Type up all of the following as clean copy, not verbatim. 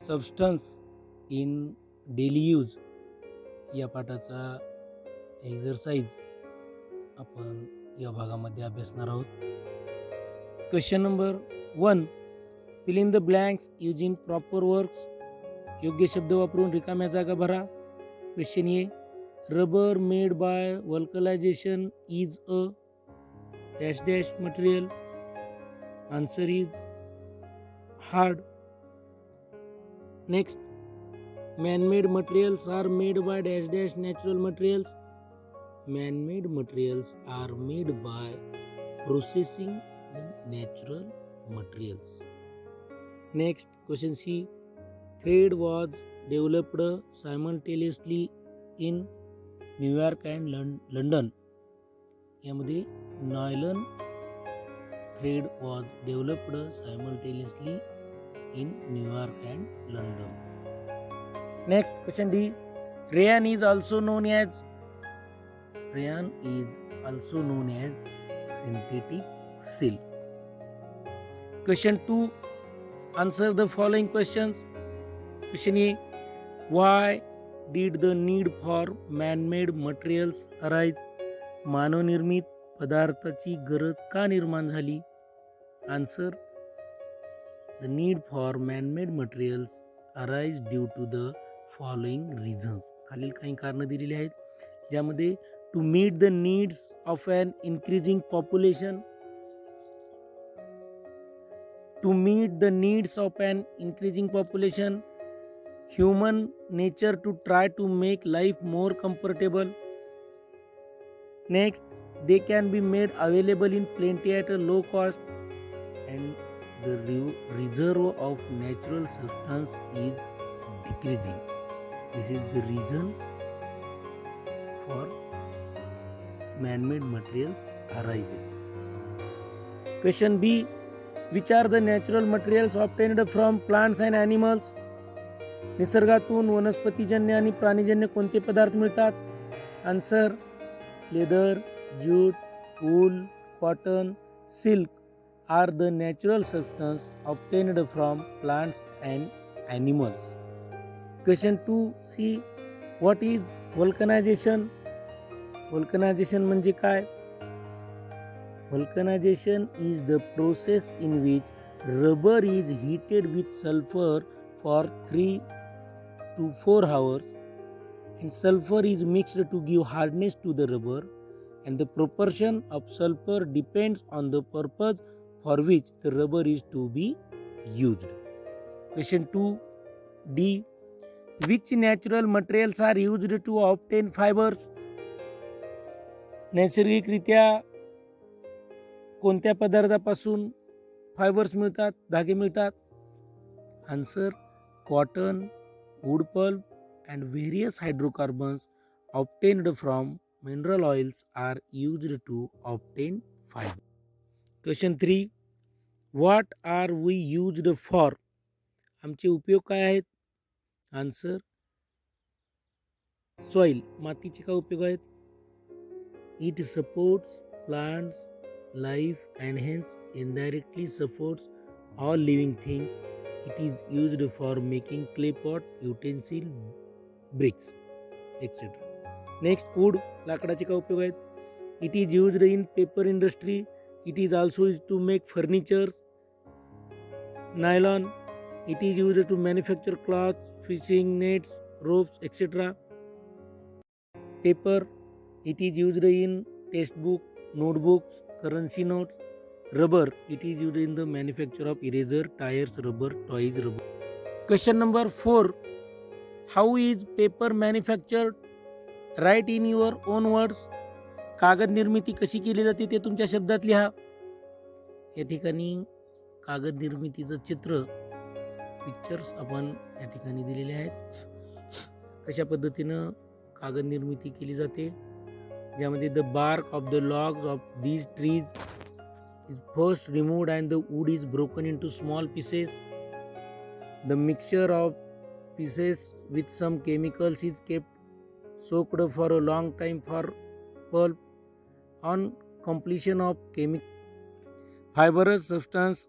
Substance इन daily use या पाठाचा exercise आपण या भागामध्ये अभ्यासणार आहोत. Question number 1. Fill in the blanks using proper works. योग्य शब्द वापरून रिकाम्या जागा भरा. Question A. Rubber made by vulcanisation is a dash dash material. Answer is hard. Next, man-made materials are made by dash dash natural materials. Man-made materials are made by processing the natural materials. Next, question C. Thread was developed simultaneously in New York and London. यामध्ये nylon thread was developed simultaneously in New York and London. Next, question D. Rayon is also known as synthetic silk. Question 2. Answer the following questions. Question A. Why did the need for man-made materials arise? मानवनिर्मित पदार्थाची गरज का निर्माण झाली? Answer. The need for man-made materials arise due to the following reasons. खालील काही कारणं दिलेली आहेत, ज्यामध्ये to meet the needs of an increasing population. To meet the needs of an increasing population, human nature to try to make life more comfortable. Next, they can be made available in plenty at a low cost, and the reserve of natural substance is decreasing. This is the reason for man-made materials arises. Question B. Which are the natural materials obtained from plants and animals? निसर्गातून वनस्पतीजन्य आणि प्राणीजन्य कोणते पदार्थ मिळतात? Answer. Leather, jute, wool, cotton, silk are the natural substance obtained from plants and animals. Question 2C. What is vulcanization? Vulcanization म्हणजे काय? Vulcanization is the process in which rubber is heated with sulfur for 3 to 4 hours, and sulfur is mixed to give hardness to the rubber, and the proportion of sulfur depends on the purpose for which the rubber is to be used. Question 2D. Which natural materials are used to obtain fibers? नैसर्गिकरित्या कोणत्या पदार्थापासून fibres मिळतात, धागे मिळतात? Answer. Cotton, wood pulp and various hydrocarbons obtained from mineral oils are used to obtain fiber. Question 3. What are we used for? आमचे उपयोग काय आहेत? Answer. Soil, मातीचे काय उपयोग आहेत? It supports plants life and hence indirectly supports all living things. It is used for making clay pot, utensil, bricks, etc. Next, wood, लाकडाचे काय उपयोग आहेत? It is used in paper industry. It is also used to make furnitures. Nylon, it is used to manufacture cloths, fishing nets, ropes, etc. Paper, it is used in textbook, notebooks, currency notes. Rubber, it is used in the manufacture of eraser, tires, rubber, toys, rubber. Question number 4. How is paper manufactured? Write in your own words. कागद निर्मिती कशी केली जाते ते तुमच्या शब्दात लिहा. या ठिकाणी कागद निर्मितीचं चित्र, पिक्चर्स आपण या ठिकाणी दिलेले आहेत. कशा पद्धतीनं कागद निर्मिती केली जाते, ज्यामध्ये the bark of the logs of these trees is first removed and the wood is broken into small pieces. The mixture of pieces with some chemicals is kept soaked for a long time for pulp. On completion of fibrous substance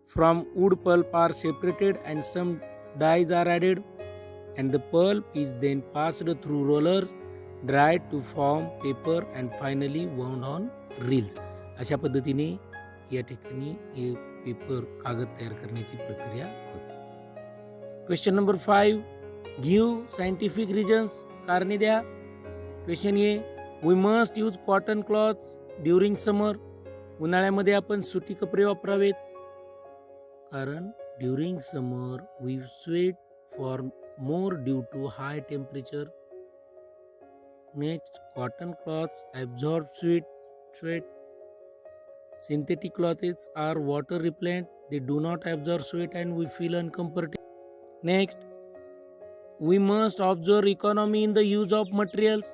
from wood pulp are separated and some dyes are added, and the pulp is then passed through rollers, dried to form paper and finally wound on reels. अशा पद्धतीने या ठिकाणी paper कागद तयार करण्याची प्रक्रिया होते. Question number 5, give scientific reasons. कारणे द्या. Question A, we must use cotton clothes during summer. उन्हाळ्यामध्ये आपण सुती कपडे वापरावेत. कारण during summer we sweat for more due to high temperature. Next, cotton cloths absorb sweat. Synthetic clothes are water repellent. They do not absorb sweat and we feel uncomfortable. Next, we must observe economy in the use of materials.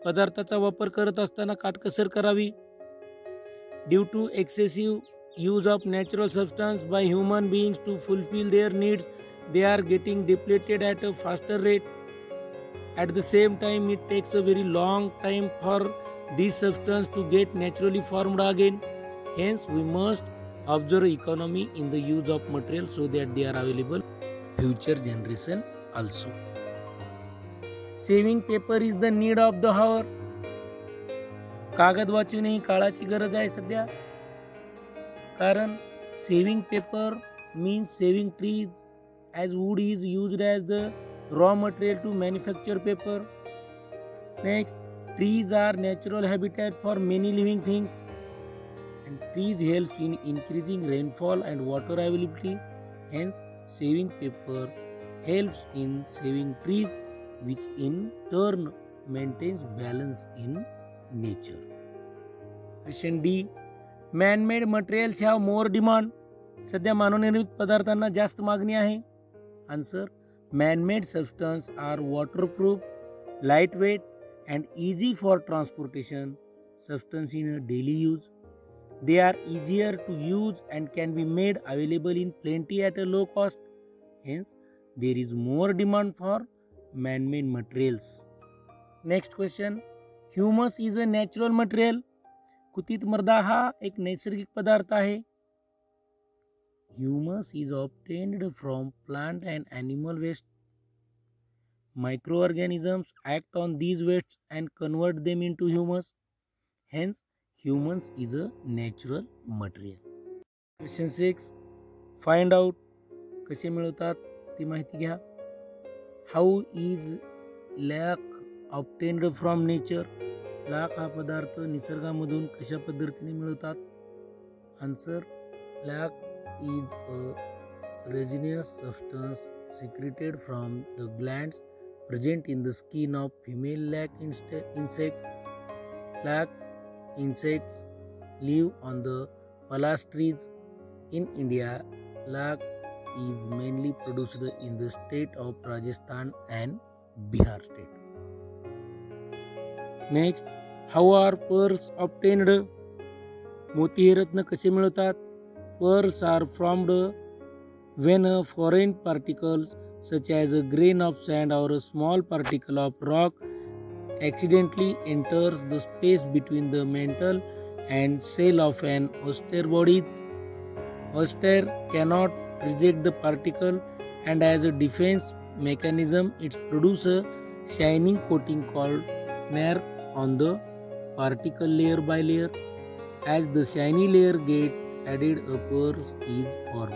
पदार्थाचा वापर करत असताना काटकसर करावी. Due to excessive use of natural substance by human beings to fulfill their needs, they are getting depleted at a faster rate. At the same time, it takes a very long time for these substances to get naturally formed again. Hence, we must observe economy in the use of materials so that they are available future generation also. Saving paper is the need of the hour. कागद वाचवणे ही काळाची गरज आहे सध्या. कारण saving paper means saving trees, as wood is used as the raw material to manufacture paper. Next, trees are natural habitat for many living things, and trees help in increasing rainfall and water availability. Hence, saving paper helps in saving trees, which in turn maintains balance in nature. Question D, man-made materials have more demand. सध्या मानवनिर्मित पदार्थांना जास्त मागणी आहे. Answer, man-made substances are waterproof, lightweight and easy for transportation substance in a daily use. They are easier to use and can be made available in plenty at a low cost. Hence, there is more demand for man-made materials. Next question, humus is a natural material. कुतीत मृदा हा एक नैसर्गिक पदार्थ आहे. Humus is obtained from plant and animal waste. Microorganisms act on these wastes and convert them into humus. Hence, humus is a natural material. Question 6, find out. कसे मिळवतात ती माहिती घ्या. How is lac obtained from nature? Lakh हा पदार्थ निसर्गामधून कशा पद्धतीने मिळवतात? Answer, lac is a resinous substance secreted from the glands present in the skin of female lac insect. Lac insects live on the pallas trees. In India, lac is mainly produced in the state of Rajasthan and Bihar state. Next, how are pearls obtained? मोती हे रत्न कसे मिळवतात? Pearls are formed when a foreign particle such as a grain of sand or a small particle of rock accidentally enters the space between the mantle and shell of an oyster body. Oyster cannot reject the particle, and as a defense mechanism it produces a shining coating called nare on the particle layer by layer. As the shiny layer gets added, a pearl is formed.